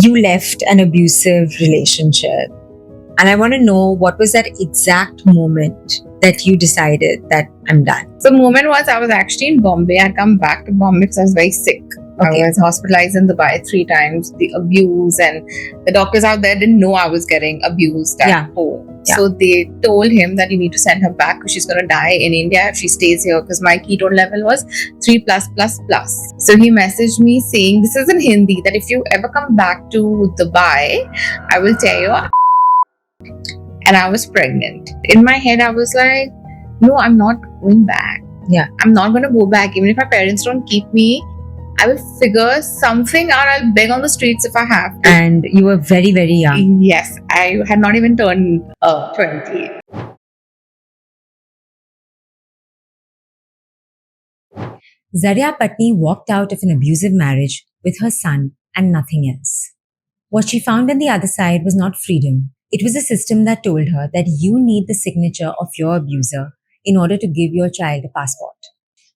you left an abusive relationship. And I want to know, what was that exact moment that you decided that I'm done? So the moment was I was actually in Bombay. I'd come back to Bombay because I was very sick. Okay. I was hospitalized in Dubai 3 times. The abuse, and the doctors out there didn't know I was getting abused at home. Yeah. So they told him that you need to send her back because she's going to die in India if she stays here, because my ketone level was 3++++. So he messaged me saying, this is in Hindi, that if you ever come back to Dubai, I will tear your and I was pregnant. In my head, I was like, no, I'm not going back. Yeah. I'm not going to go back. Even if my parents don't keep me, I will figure something out. I'll beg on the streets if I have to. And you were very, very young. Yes, I had not even turned 20. Zaria Patni walked out of an abusive marriage with her son and nothing else. What she found on the other side was not freedom. It was a system that told her that you need the signature of your abuser in order to give your child a passport.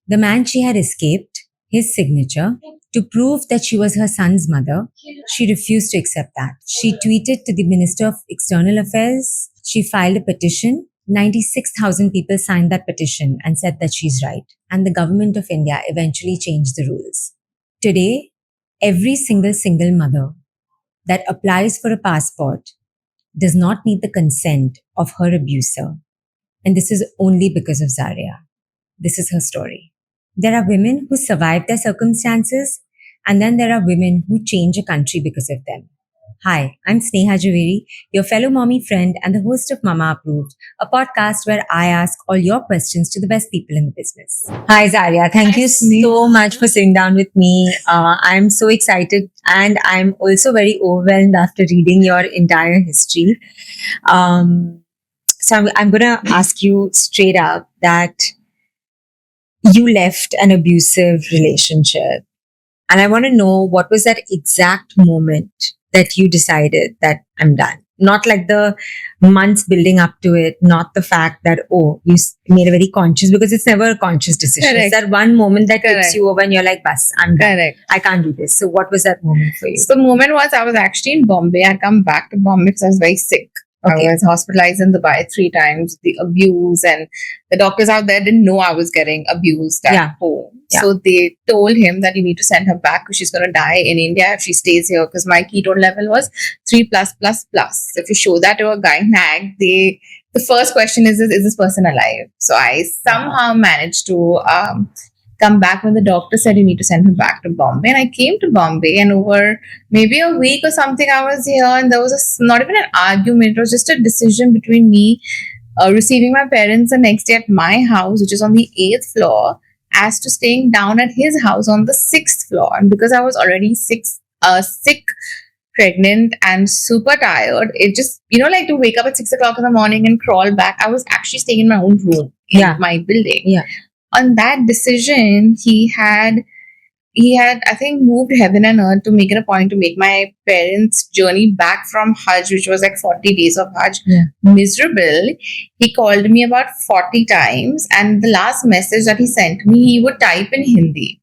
The man she had escaped, his signature, to prove that she was her son's mother, she refused to accept that. She tweeted to the Minister of External Affairs. She filed a petition. 96,000 people signed that petition and said that she's right. And the government of India eventually changed the rules. Today, every single mother that applies for a passport does not need the consent of her abuser. And this is only because of Zaria. This is her story. There are women who survive their circumstances, and then there are women who change a country because of them. Hi, I'm Sneha Javeri, your fellow mommy friend and the host of Mama Approved, a podcast where I ask all your questions to the best people in the business. Hi, Zaria. Thank you so much for sitting down with me. I'm so excited, and I'm also very overwhelmed after reading your entire history. So I'm going to ask you straight up that you left an abusive relationship. And I want to know, what was that exact moment that you decided that I'm done? Not like the months building up to it, not the fact that, oh, you made a very conscious, because it's never a conscious decision. Correct. It's that one moment that Correct. takes you over and you're like, bas, I'm done. Correct. I can't do this. So what was that moment for you? So the moment was I was actually in Bombay. I'd come back to Bombay because I was very sick. Okay. I was hospitalized in Dubai 3 times. The abuse, and the doctors out there didn't know I was getting abused at home. Yeah. So they told him that you need to send her back because she's going to die in India if she stays here, because my ketone level was 3++++. If you show that to a gynec, the first question is this person alive? So I somehow managed to come back when the doctor said you need to send her back to Bombay. And I came to Bombay, and over maybe a week or something I was here, and there was not even an argument. It was just a decision between me receiving my parents the next day at my house, which is on the 8th floor, as to staying down at his house on the 6th floor. And because I was already sick, pregnant, and super tired, it just, like to wake up at 6 o'clock in the morning and crawl back. I was actually staying in my own room in my building. Yeah. On that decision, he had, I think, moved heaven and earth to make it a point to make my parents' journey back from Hajj, which was like 40 days of Hajj, miserable. He called me about 40 times, and the last message that he sent me, he would type in Hindi.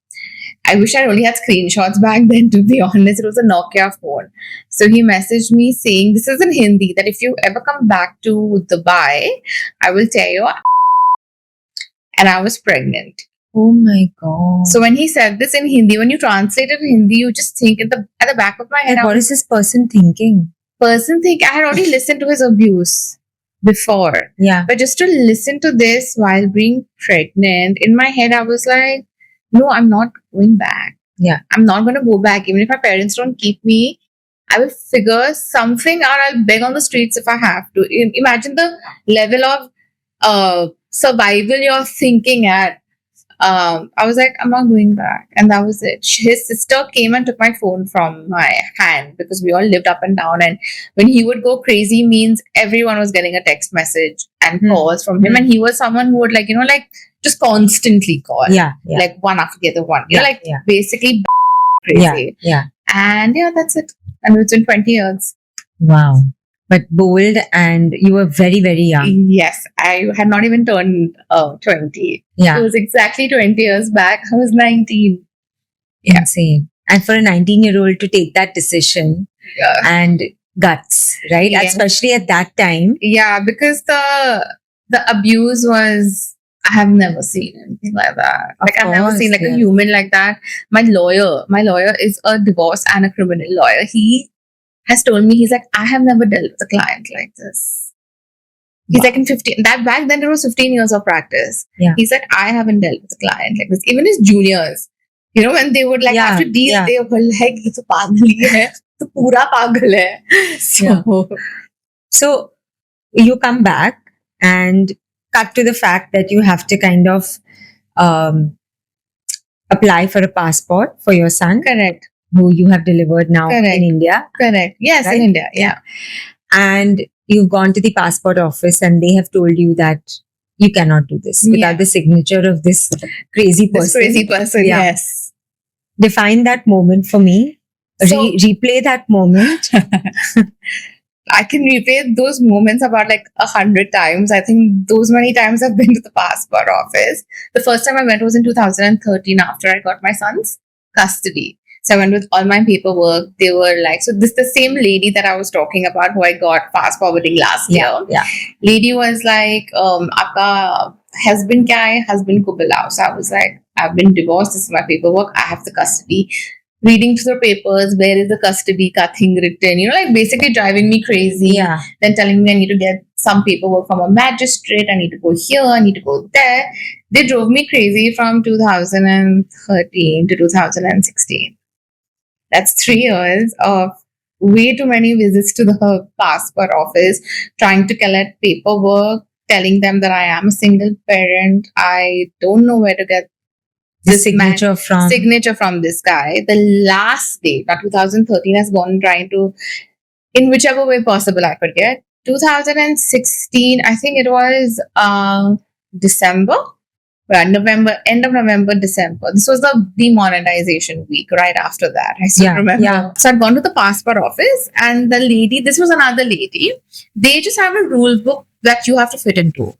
I wish I only had screenshots back then, to be honest. It was a Nokia phone. So he messaged me saying, this is in Hindi, that if you ever come back to Dubai, I will tear your and I was pregnant. Oh my God. So when he said this in Hindi, when you translate it in Hindi, you just think at the back of my head, Like, what is this person thinking? I had already listened to his abuse before. Yeah. But just to listen to this while being pregnant, in my head, I was like, no, I'm not going back. Yeah. I'm not going to go back. Even if my parents don't keep me, I will figure something out. I'll beg on the streets if I have to. Imagine the level of survival you're thinking at. I was like, I'm not going back. And that was it. His sister came and took my phone from my hand, because we all lived up and down. And when he would go crazy, means everyone was getting a text message and calls from him. And he was someone who would just constantly call. Yeah. Like one after the other one. Basically crazy. Yeah. And that's it. And it's been 20 years. Wow. But bold, and you were very, very young. Yes, I had not even turned 20. Yeah. It was exactly 20 years back. I was 19. Insane. And for a 19-year-old to take that decision, and guts, right? Yes. Especially at that time. Yeah, because the abuse was, I have never seen anything like that. Of Like I've never course, seen like yeah. a human like that. My lawyer is a divorce and a criminal lawyer. He has told me, he's like, I have never dealt with a client like this. He's like, in 15, that back then it was 15 years of practice. Yeah. He's like, I haven't dealt with a client like this. Even his juniors, you know, when they would like Yeah, have to deal, yeah. they were like, "Ye to pagal hi hai, to pura pagal hai." So So you come back and cut to the fact that you have to kind of apply for a passport for your son, correct, who you have delivered now Correct. in India. correct. Yes, Right? in India, yeah. And you've gone to the passport office and they have told you that you cannot do this without Yeah. the signature of this crazy This person. crazy person, Yeah. yes. Define that moment for me. So- Replay that moment. I can replay those moments about like 100 times. I think those many times I've been to the passport office. The first time I went was in 2013 after I got my son's custody. So I went with all my paperwork. They were like, so this the same lady that I was talking about who I got fast forwarding last year. Yeah. Lady was like, "Aapka husband kya hai? Husband ko bulao." So I was like, I've been divorced. This is my paperwork. I have the custody. Reading through the papers, where is the custody ka thing written? You know, like basically driving me crazy. Yeah. Then telling me I need to get some paperwork from a magistrate. I need to go here. I need to go there. They drove me crazy from 2013 to 2016. That's 3 years of way too many visits to the passport office, trying to collect paperwork, telling them that I am a single parent. I don't know where to get The this signature from this guy. The last day, now 2013 has gone trying to, in whichever way possible I could get. 2016, I think it was December. November, end of November, December. This was the demonetization week right after that. I still Yeah, remember. yeah. So I'd gone to the passport office and the lady, this was another lady, they just have a rule book that you have to fit into.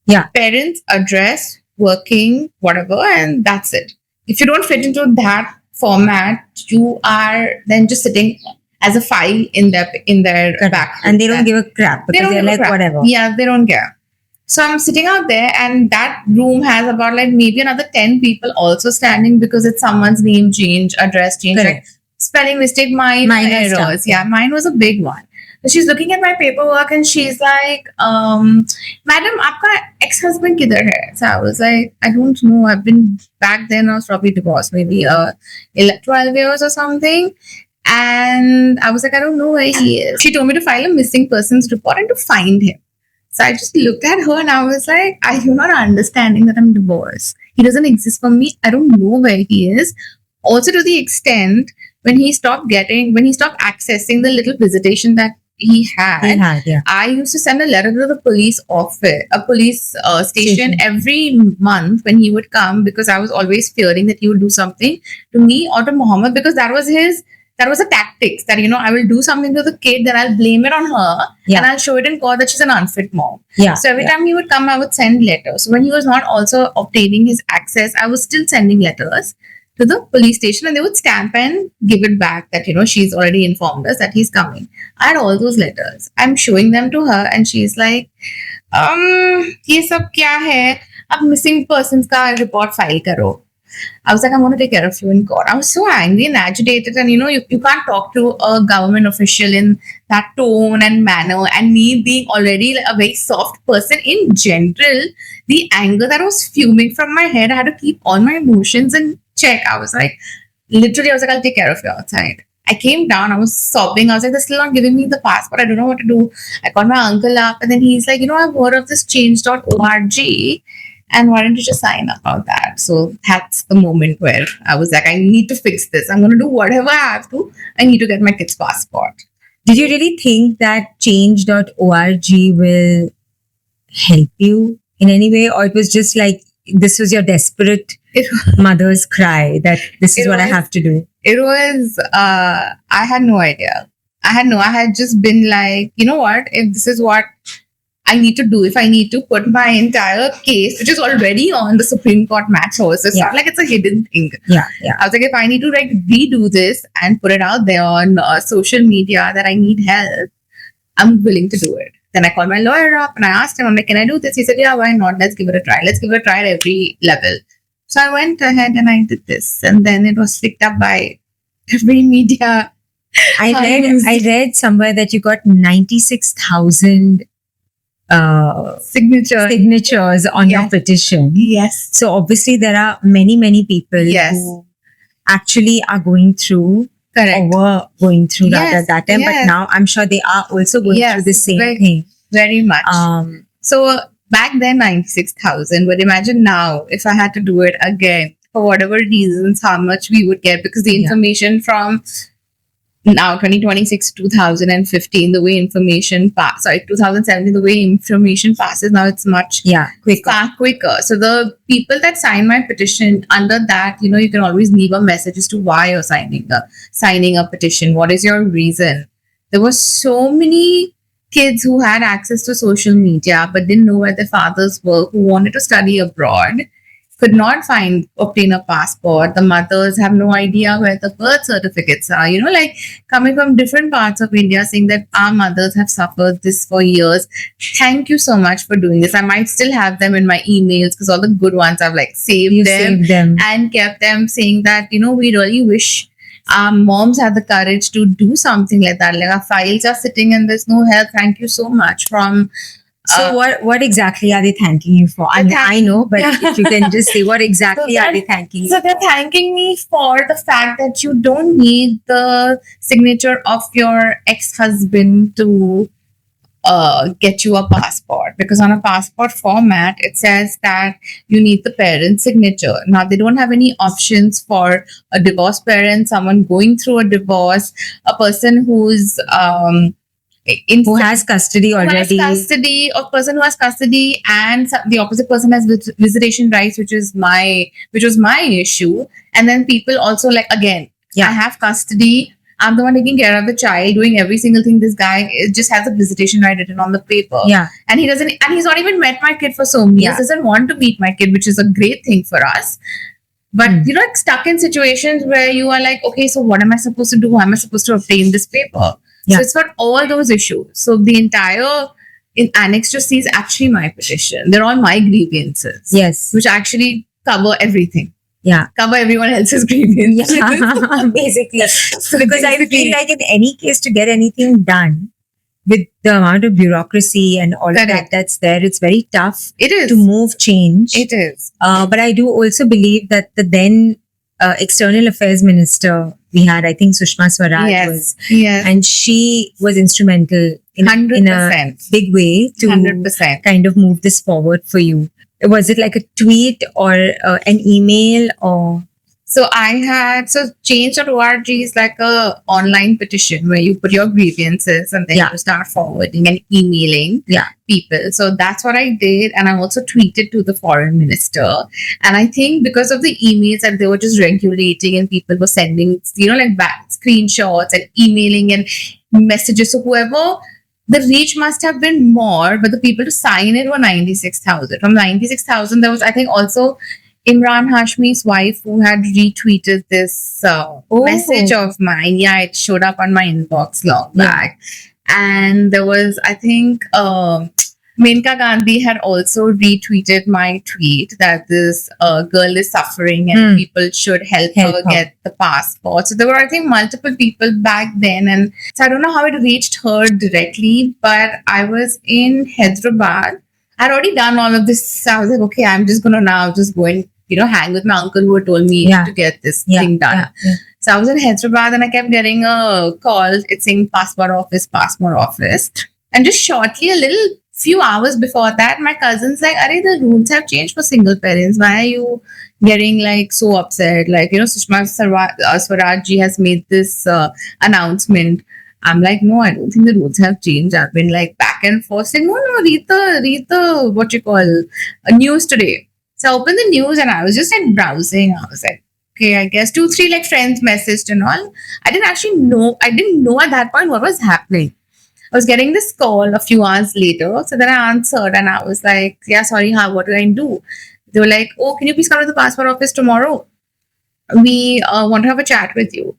Yeah. Parents, address, working, whatever, and that's it. If you don't fit into that format, you are then just sitting as a file in their Correct. back. And they don't give a crap They because don't they're give a like, crap. whatever. Yeah, they don't care. So I'm sitting out there, and that room has about like maybe another 10 people also standing because it's someone's name change, address change, like Correct. spelling mistake, minor Minor stuff. errors. Yeah, mine was a big one. So she's looking at my paperwork and she's like, "Madam, aapka ex-husband kidhar hai?" So I was like, "I don't know. I've been back then. I was probably divorced, maybe 12 years or something." And I was like, "I don't know where he is." She told me to file a missing persons report and to find him. So I just looked at her and I was like, "Are you not understanding that I'm divorced? He doesn't exist for me. I don't know where he is." Also, to the extent when he stopped accessing the little visitation that he had, Yeah. I used to send a letter to the police office, a police station Station. every month when he would come, because I was always fearing that he would do something to me or to Muhammad, because that was a tactics that, I will do something to the kid, then I'll blame it on her, Yeah. and I'll show it in court that she's an unfit mom. Yeah. So every time he would come, I would send letters. So when he was not also obtaining his access, I was still sending letters to the police station, and they would stamp and give it back that, she's already informed us that he's coming. I had all those letters. I'm showing them to her and she's like, ye sab kya hai? Ab missing persons ka report file karo. I was like, I'm going to take care of you in court. I was so angry and agitated, and you can't talk to a government official in that tone and manner. And me being already a very soft person in general, the anger that was fuming from my head, I had to keep all my emotions in check. I was like, I'll take care of you outside. I came down, I was sobbing. I was like, they're still not giving me the passport. I don't know what to do. I called my uncle up, and then he's like, I've heard of this change.org. And why don't you just sign up about that? So that's the moment where I was like, I need to fix this. I'm going to do whatever I have to. I need to get my kid's passport. Did you really think that change.org will help you in any way? Or it was just like, this was your desperate mother's cry that this is what I have to do? It was, I had no idea. I had just been like, you know what? If this is what I need to do, if I need to put my entire case, which is already on the Supreme Court match horse, it's not like it's a hidden thing. Yeah. I was like, if I need to like redo this and put it out there on social media that I need help, I'm willing to do it. Then I called my lawyer up and I asked him, I'm like, can I do this? He said, yeah, why not? Let's give it a try. Let's give it a try at every level. So I went ahead and I did this. And then it was picked up by every media. I read somewhere that you got 96,000 signatures on your petition. Yes. So obviously there are many people Yes. who actually are going through Correct. or were going through that Yes, at that time, but yes. now I'm sure they are also going Yes, through the same very- thing. Very much. So back then, 96,000. But imagine now, if I had to do it again, for whatever reasons, how much we would get, because the Yeah. information from now 2026 2015, the way information 2017, the way information passes now, it's much Quicker. far quicker. So the people that sign my petition, under that, you can always leave a message as to why you're signing a petition. What is your reason? There were so many kids who had access to social media but didn't know where their fathers were, who wanted to study abroad, could not obtain a passport. The mothers have no idea where the birth certificates are. Like coming from different parts of India, saying that our mothers have suffered this for years. Thank you so much for doing this. I might still have them in my emails because all the good ones I've like saved them and kept them, saying that, we really wish our moms had the courage to do something like that. Like our files are sitting and there's no help. Thank you so much from. So what exactly are they thanking you for? I mean, I know, but if you can just say what exactly are they thanking you for? So they're thanking me for the fact that you don't need the signature of your ex-husband to get you a passport, because on a passport format it says that you need the parent's signature. Now they don't have any options for a divorced parent, someone going through a divorce, a person who's who has custody already, a person who has custody, and the opposite person has visitation rights, which was my issue. And then people also like, again, I have custody, I'm the one taking care of the child, doing every single thing. This guy just has a visitation right written on the paper. And he's not even met my kid for so many years, doesn't want to meet my kid, which is a great thing for us. But like stuck in situations where you are like, okay, so what am I supposed to do? How am I supposed to obtain this paper? So it's got all those issues. So the entire Annex to C is actually my petition. They're all my grievances. Yes. Which actually cover everything. Cover everyone else's grievances. Basically. Because I feel like in any case, to get anything done with the amount of bureaucracy and all of that's there, it's very tough to move change. It is. But I do also believe that the then External Affairs Minister we had, I think Sushma Swaraj was, and she was instrumental in a big way to 100%. kind of move this forward for you. Was it like a tweet or an email or? So change.org is like a online petition where you put your grievances and then you start forwarding and emailing people. So that's what I did. And I also tweeted to the foreign minister. And I think because of the emails that they were just regulating and people were sending, like back screenshots and emailing and messages. So whoever, the reach must have been more, but the people to sign it were 96,000. From 96,000, there was, I think, also Imran Hashmi's wife who had retweeted this message of mine. Yeah, it showed up on my inbox long back. And there was, I think, Menka Gandhi had also retweeted my tweet that this girl is suffering and people should help her get the passport. So there were, I think, multiple people back then. And so I don't know how it reached her directly, but I was in Hyderabad. I'd already done all of this. So I was like, okay, I'm just going to now just go and, hang with my uncle who had told me to get this thing done. So I was in Hyderabad and I kept getting a call. It's saying passport office. And just shortly, a few hours before that, my cousin's like, "Arey, the rules have changed for single parents. Why are you getting like so upset? Like, Sushma Swaraj ji has made this announcement." I'm like, no, I don't think the rules have changed. I've been like back and forth saying, no, read the what you call news today. So I opened the news and I was just like browsing. I was like, okay, I guess 2-3 like friends messaged and all. I didn't know at that point what was happening. I was getting this call a few hours later. So then I answered and I was like, yeah, sorry, what do I do? They were like, oh, can you please come to the passport office tomorrow? We want to have a chat with you.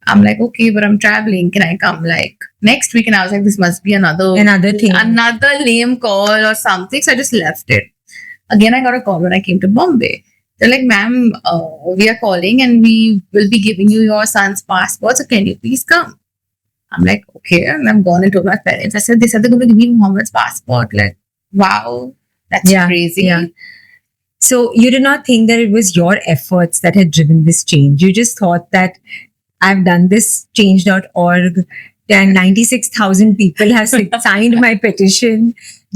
I'm like, okay, but I'm traveling. Can I come like next week? And I was like, this must be another thing. another lame call or something. So I just left it. Again, I got a call when I came to Bombay. They're like, ma'am, we are calling and we will be giving you your son's passport. So can you please come? I'm like, okay. And I'm gone and told my parents. I said, they said they're going to give me Muhammad's passport. Like, wow, that's crazy. Yeah. So you did not think that it was your efforts that had driven this change. You just thought that I've done this change.org and 96,000 people have signed my petition,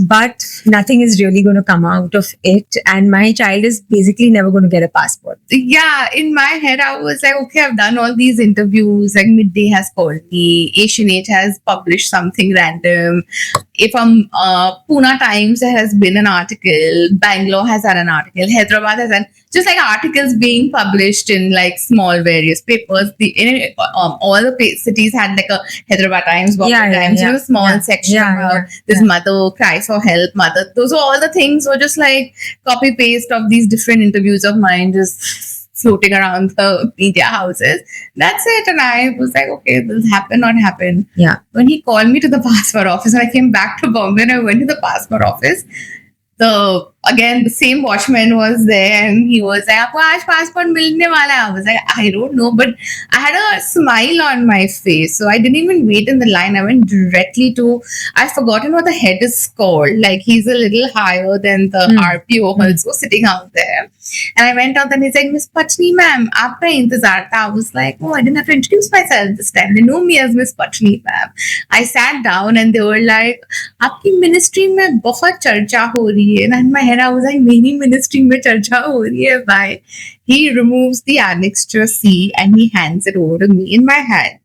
but nothing is really going to come out of it. And my child is basically never going to get a passport. Yeah, in my head, I was like, okay, I've done all these interviews. Like Midday has called me, Asian Age has published something random. If Pune Times, there has been an article, Bangalore has had an article, Hyderabad has had just like articles being published in like small various papers. All the cities had like a Hyderabad Times, Bombay Times, you know, small section about this mother cries for help, mother. Those were all the things were just like copy paste of these different interviews of mine just floating around the media houses. That's it. And I was like, okay, this happen, not happen. Yeah. When he called me to the passport office and I came back to Bombay and I went to the passport office, the same watchman was there and he was like, "Aapko aaj passport milne wala hai?" I was like, I don't know, but I had a smile on my face, so I didn't even wait in the line. I went directly to, I've forgotten what the head is called. Like he's a little higher than the RPO also sitting out there. And I went out and he's like, Miss Pachni ma'am, aapka intezar tha. I was like, oh, I didn't have to introduce myself this time. They know me as Miss Pachni ma'am. I sat down and they were like, aapki ministry mein bahut charcha ho rahi hai. And in my head I was like, meri ministry mein charcha ho rahi hai bhai. He removes the annexure C and he hands it over to me in my hand.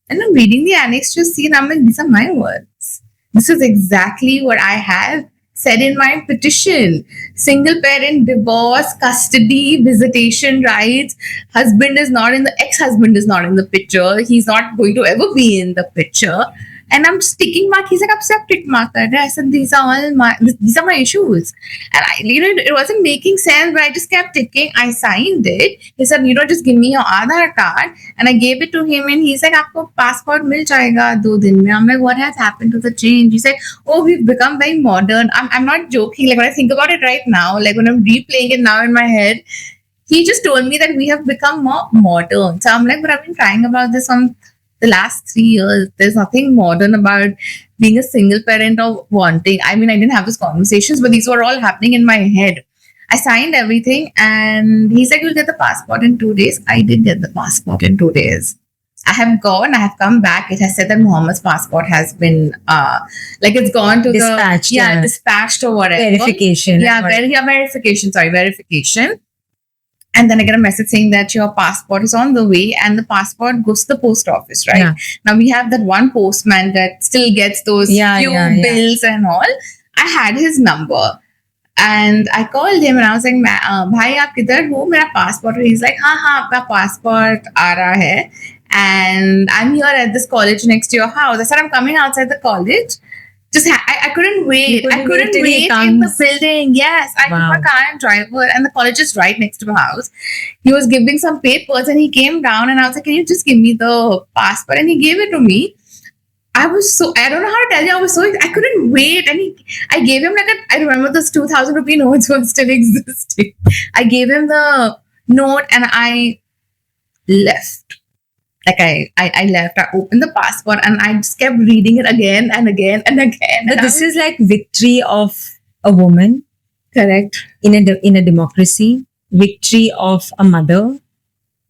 And I'm reading the annexure C and I'm like, these are my words. This is exactly what I have said in my petition. Single parent divorce, custody, visitation rights, ex-husband is not in the picture. He's not going to ever be in the picture. And I'm just ticking mark. He's like, "Ab se tick mark kar rahe." I said, these are my issues. And it wasn't making sense, but I just kept ticking. I signed it. He said, just give me your Aadhaar card. And I gave it to him and he's like, aapko passport mil jayega 2 din mein. I'm like, what has happened to the change? He's like, oh, we've become very modern. I'm not joking. Like when I think about it right now, like when I'm replaying it now in my head, he just told me that we have become more modern. So I'm like, but I've been crying about this on the last 3 years. There's nothing modern about being a single parent or wanting. I mean, I didn't have those conversations, but these were all happening in my head. I signed everything and he's like, you'll get the passport in 2 days. I did get the passport in 2 days. I have come back. It has said that Muhammad's passport has been, it's gone to dispatched or whatever. Verification. Verification. And then I get a message saying that your passport is on the way and the passport goes to the post office, right? Yeah. Now we have that one postman that still gets those bills and all. I had his number and I called him and I was like, bhai, aap kidhar ho? Mera passport. He's like, haan, aapka passport aa raha hai. And I'm here at this college next to your house. I said, I'm coming outside the college. I couldn't wait. I couldn't wait in the building. Yes, I took my car and driver, and the college is right next to my house. He was giving some papers, and he came down, and I was like, "Can you just give me the passport?" And he gave it to me. I don't know how to tell you. I couldn't wait, and I gave him I remember those 2,000 rupee notes were still existing. I gave him the note, and I left. I left, I opened the passport and I just kept reading it again and again and again. But this is like victory of a woman. Correct. In a democracy, victory of a mother,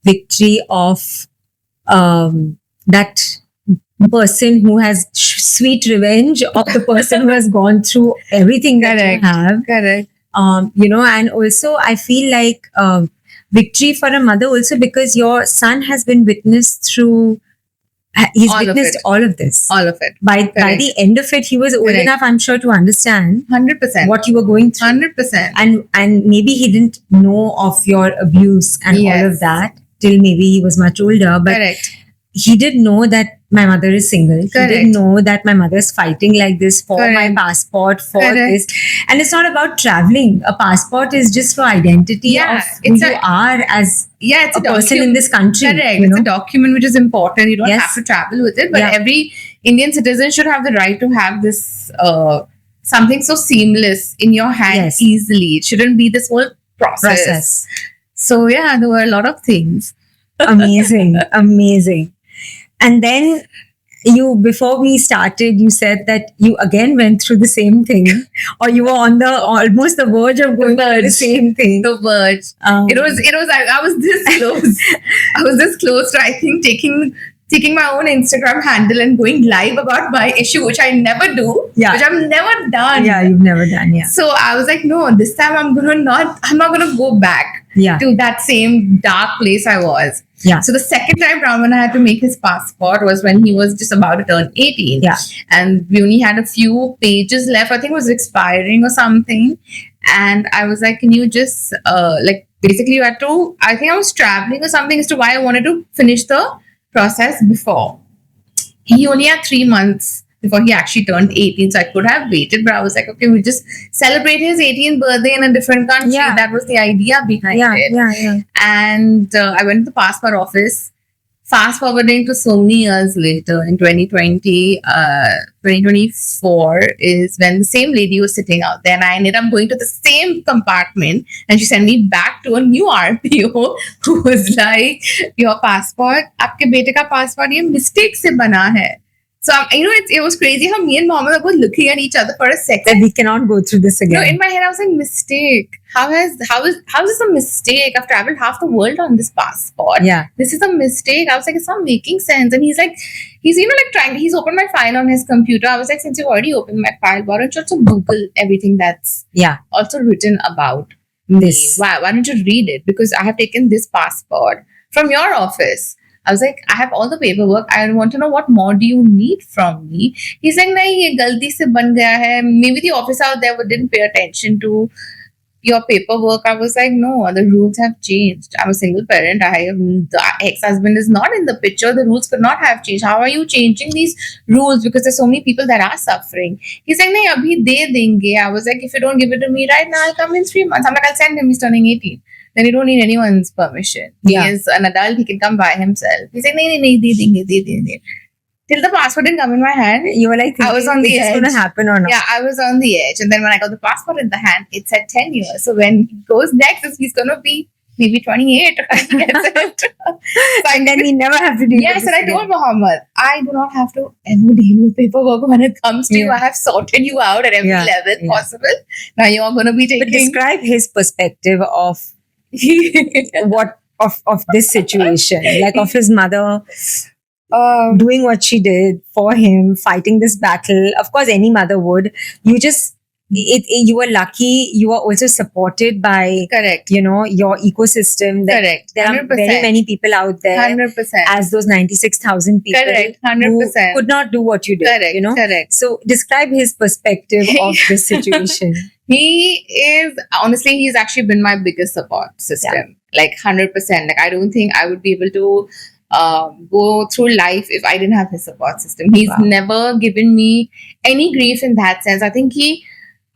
victory of that person who has sweet revenge of the person who has gone through everything that you have. Correct. And also I feel like victory for a mother also because your son has been witnessed through. He's witnessed all of this. All of it. By the end of it, he was old enough, I'm sure, to understand 100% what you were going through. 100%. And maybe he didn't know of your abuse and all of that till maybe he was much older. But correct. he did know that my mother is single. He Correct. did know that my mother is fighting like this for my Correct. passport, for Correct. this. And it's not about traveling. A passport is just for identity Yeah, of who it's you are as Yeah, it's a person in this country. Correct. You It's a know? document which is important. You don't Yes. have to travel with it, but Yeah. every Indian citizen should have the right to have this something so seamless in your hand Yes. easily. It shouldn't be this whole process. So yeah, there were a lot of things. Amazing, amazing. And then you, before we started, you said that you again went through the same thing, or you were on the almost the verge of going through the verge. same thing. The verge. It was. I was this close. I was this close to, I think, taking my own Instagram handle and going live about my issue, which I never do. Yeah. Which I've never done. Yeah, you've never done. Yeah, So I was like, no, this time I'm not gonna go back yeah, to that same dark place I was. yeah. So the second time round when I had to make his passport was when he was just about to turn 18. Yeah. And we only had a few pages left. I think it was expiring or something. And I was like, can you just basically you had to, I think I was traveling or something as to why I wanted to finish the process before. He only had 3 months before he actually turned 18. So I could have waited, but I was like, okay, we'll just celebrate his 18th birthday in a different country. Yeah. That was the idea behind Yeah, it. yeah. And I went to the passport office. Fast forwarding to so many years later, in 2024 is when the same lady was sitting out there, and I ended up going to the same compartment, and she sent me back to a new RPO who was like, your passport, आपके बेटे का passport ये mistake से बना है. So it was crazy how me and Mohammed were looking at each other for a second. That we cannot go through this again. No, in my head I was like, mistake. How is this a mistake? I've traveled half the world on this passport. Yeah. This is a mistake. I was like, it's not making sense. And he's he's opened my file on his computer. I was like, since you've already opened my file, why don't you also Google everything that's also written about this? Why don't you read it? Because I have taken this passport from your office. I was like, I have all the paperwork. I want to know what more do you need from me. He's like, nahi, ye galti se ban gaya hai. Maybe the officer out there didn't pay attention to your paperwork. I was like, no, the rules have changed. I'm a single parent. The ex-husband is not in the picture. The rules could not have changed. How are you changing these rules? Because there's so many people that are suffering. He's like, nahi, abhi de denge. I was like, if you don't give it to me right now, I'll come in 3 months. I'm like, I'll send him. He's turning 18. Then you don't need anyone's permission. He is an adult. He can come by himself. He's like, nahi, de denge. Till the passport didn't come in my hand, You were like, I was on the is edge. going to happen or not? Yeah, I was on the edge. And then when I got the passport in the hand, it said 10 years. So when he goes next, he's going to be maybe 28 or he gets it. So And then we never have to do Yes, and I told Muhammad, I do not have to ever deal with paperwork when it comes to you. I have sorted you out at every level possible. Now you're going to be taking... But describe his perspective of of this situation, like of his mother doing what she did for him, fighting this battle. Of course, any mother would. You were lucky. You were also supported by, Correct. your ecosystem. Correct. There 100%. are very many people out there, 100%. as those 96,000 people, Correct. who 100%. could not do what you did. Correct. Correct. So describe his perspective of this situation. He's actually been my biggest support system. Like 100%. Like I don't think I would be able to go through life if I didn't have his support system. He's never given me any grief in that sense. I think he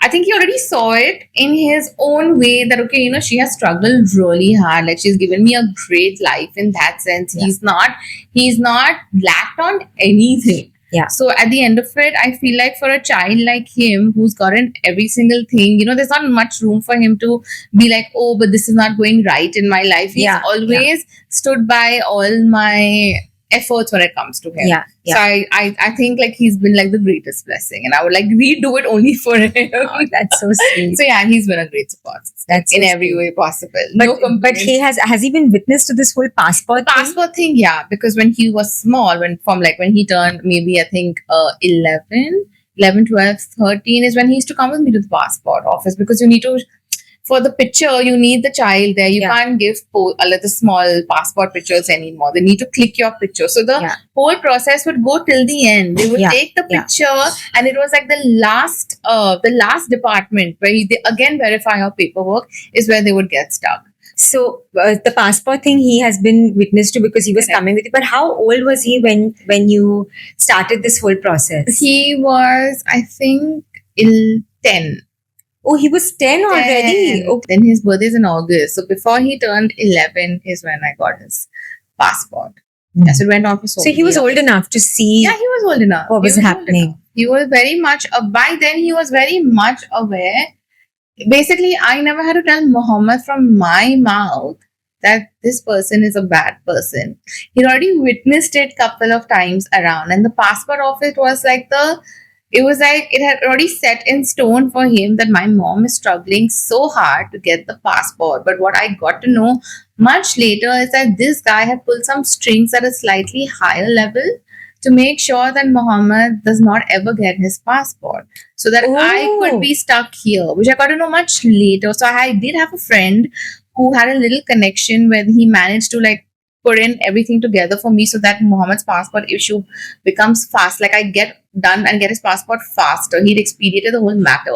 already saw it in his own way that, okay, she has struggled really hard. Like she's given me a great life in that sense. Yeah. He's not lacked on anything. Yeah. So at the end of it, I feel like for a child like him who's gotten every single thing, there's not much room for him to be like, oh, but this is not going right in my life. He's always stood by all my efforts when it comes to him. So I think like he's been like the greatest blessing, and I would like redo it only for him. Oh, that's so sweet. So yeah, he's been a great support that's in so every sweet. way possible. But he has he been witness to this whole passport thing? Yeah, because when he was small, when he turned maybe I think 11, 12, 13 is when he used to come with me to the passport office, because you need to, for the picture, you need the child there. You can't give the small passport pictures anymore. They need to click your picture. So the whole process would go till the end. They would take the picture, and it was like the last department where they again verify your paperwork is where they would get stuck. So the passport thing he has been witness to because he was Correct. coming with you. But how old was he when you started this whole process? He was, I think, 10. Oh, he was 10 already. 10. Okay. Then his birthday is in August. So before he turned 11 is when I got his passport. Yeah, so it went on for so So he many was years. old enough to see. Yeah, he was old enough. What He was old happening. enough. He was very much, by then he was very much aware. Basically, I never had to tell Muhammad from my mouth that this person is a bad person. He'd already witnessed it couple of times around, and the passport of it was like it was like it had already set in stone for him that my mom is struggling so hard to get the passport. But what I got to know much later is that this guy had pulled some strings at a slightly higher level to make sure that Muhammad does not ever get his passport, so that I Oh. could be stuck here, which I got to know much later. So I did have a friend who had a little connection where he managed to like put in everything together for me so that Muhammad's passport issue becomes fast. Like I get done and get his passport faster. He'd expedited the whole matter.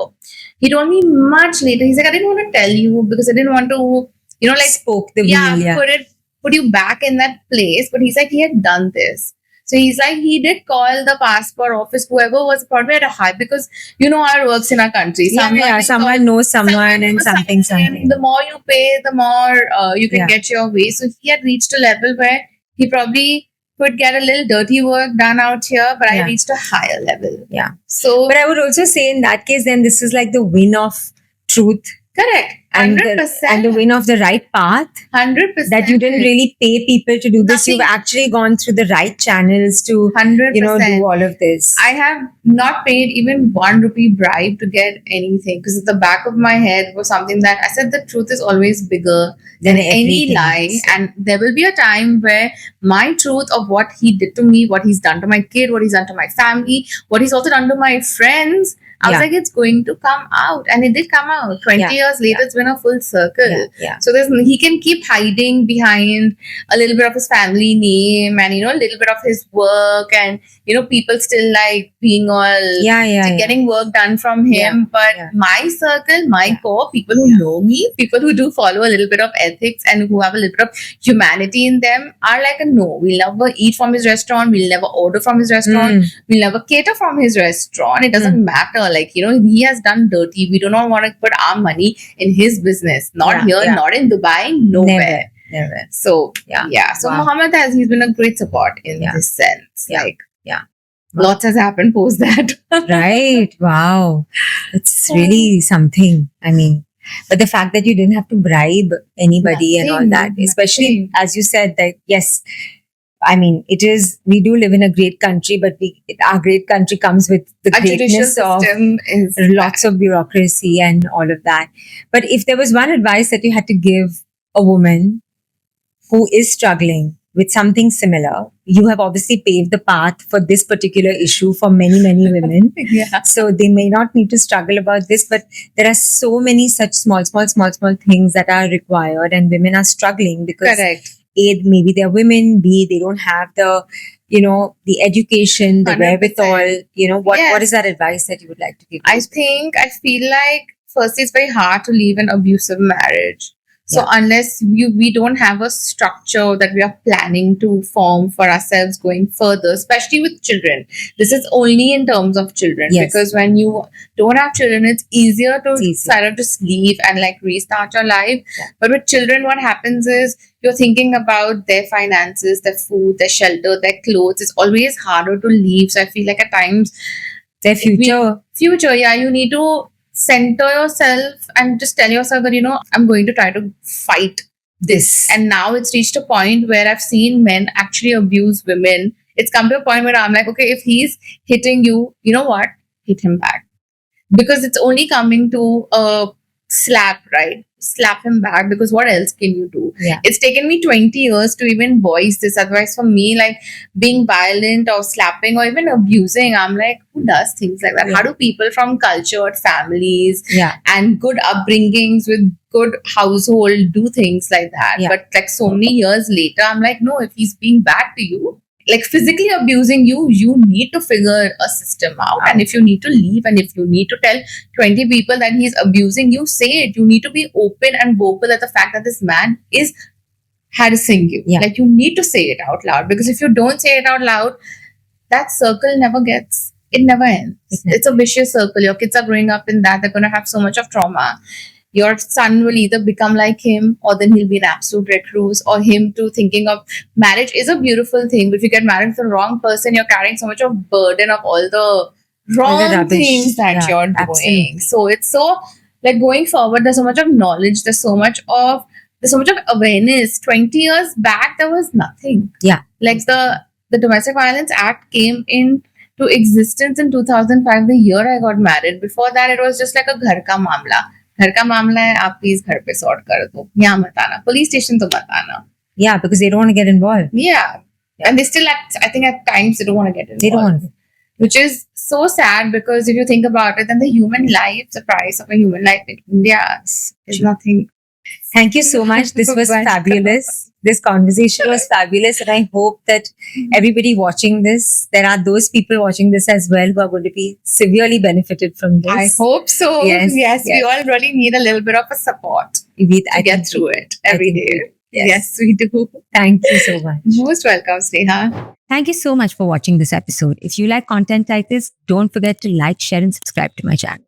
He told me much later. He's like, I didn't want to tell you because I didn't want to, like spoke the yeah, wheel. Yeah. put you back in that place. But he's like, he had done this. So he's like, he did call the passport office, whoever was probably at a high, because how it works in our country. Someone knows someone and something. The more you pay, the more you can Yeah. get your way. So he had reached a level where he probably could get a little dirty work done out here, but I Yeah. reached a higher level. Yeah. So But I would also say in that case, then this is like the win of truth correct. and 100%. the win of the right path. 100%. That you didn't really pay people to do this. Nothing. You've actually gone through the right channels to 100%. do all of this. I have not paid even 1 rupee bribe to get anything, because at the back of my head was something that I said the truth is always bigger than any everything lie. else. And there will be a time where my truth of what he did to me, what he's done to my kid, what he's done to my family, what he's also done to my friends, I was Yeah. like, it's going to come out. And it did come out. 20 Yeah. years later, it's been a full circle. Yeah. So he can keep hiding behind a little bit of his family name and a little bit of his work, and people still like being all getting work done from him. But my circle, my core, people who know me, people who do follow a little bit of ethics and who have a little bit of humanity in them are like a no. We'll never eat from his restaurant. We'll never order from his restaurant. We'll never cater from his restaurant. It doesn't matter. Like, he has done dirty. We do not want to put our money in his business. Not here, not in Dubai, nowhere. Never. So, So Wow. Muhammad he's been a great support in this sense. Yeah. Like, Yeah. lots has happened post that. Right. Wow. It's really something. I mean, but the fact that you didn't have to bribe anybody and all that, especially as you said that, yes, I mean, we do live in a great country, but our great country comes with the Our judicial greatness of system is lots of bureaucracy and all of that. But if there was one advice that you had to give a woman who is struggling with something similar, you have obviously paved the path for this particular issue for many, many women. yeah. So they may not need to struggle about this, but there are so many such small things that are required, and women are struggling because Correct. A, maybe they're women, B, they don't have the, the education, the 100%. wherewithal, what Yes. is that advice that you would like to give? I feel like firstly it's very hard to leave an abusive marriage. So Yeah. unless we don't have a structure that we are planning to form for ourselves going further, especially with children. This is only in terms of children. Yes. Because when you don't have children, it's easier to It's easier. sort of just leave and like restart your life. Yeah. But with children, what happens is you're thinking about their finances, their food, their shelter, their clothes. It's always harder to leave. So I feel like at times Their future. you need to center yourself and just tell yourself that I'm going to try to fight this. And now it's reached a point where I've seen men actually abuse women. It's come to a point where I'm like, okay, if he's hitting you, you know what, hit him back, because it's only coming to a slap, right? Slap him back, because what else can you do? Yeah. It's taken me 20 years to even voice this. Otherwise, for me, like being violent or slapping or even abusing, I'm like, who does things like that? Yeah. How do people from cultured families Yeah. and good upbringings with good household do things like that? Yeah. But like so many years later, I'm like, no, if he's being bad to you, like physically abusing you, you need to figure a system out. And if you need to leave, and if you need to tell 20 people that he's abusing you, say it. You need to be open and vocal at the fact that this man is harassing you. Yeah. Like, you need to say it out loud, because if you don't say it out loud, that circle it never ends. It's a vicious circle. Your kids are growing up in that. They're going to have so much of trauma. Your son will either become like him, or then he'll be an absolute recluse, or him too thinking of marriage is a beautiful thing. But if you get married to the wrong person, you're carrying so much of burden of all the wrong rubbish. things that Yeah, you're doing. absolutely. So it's so, like, going forward, there's so much of knowledge, there's so much of awareness. 20 years back, there was nothing. Yeah. Like, the Domestic Violence Act came into existence in 2005, the year I got married. Before that, it was just like a घर का मामला. घर का मामला है, आप please घर पे सॉर्ट कर दो, यहाँ मत आना, पुलिस स्टेशन तो मत आना. Yeah, because they don't want to get involved. Yeah. And they still, I think at times, they don't want to get involved. They don't want to. Which is so sad, because if you think about it, then the human life, the price of a human life in India is nothing. Thank you so much. This was Welcome. fabulous. This conversation was fabulous. And I hope that everybody watching this, there are those people watching this as well who are going to be severely benefited from this. I hope so. Yes, Yes, we yes. all really need a little bit of a support I to get think through it I every think day. Yes. Yes, we do. Thank you so much. Most welcome, Sneha. Thank you so much for watching this episode. If you like content like this, don't forget to like, share, and subscribe to my channel.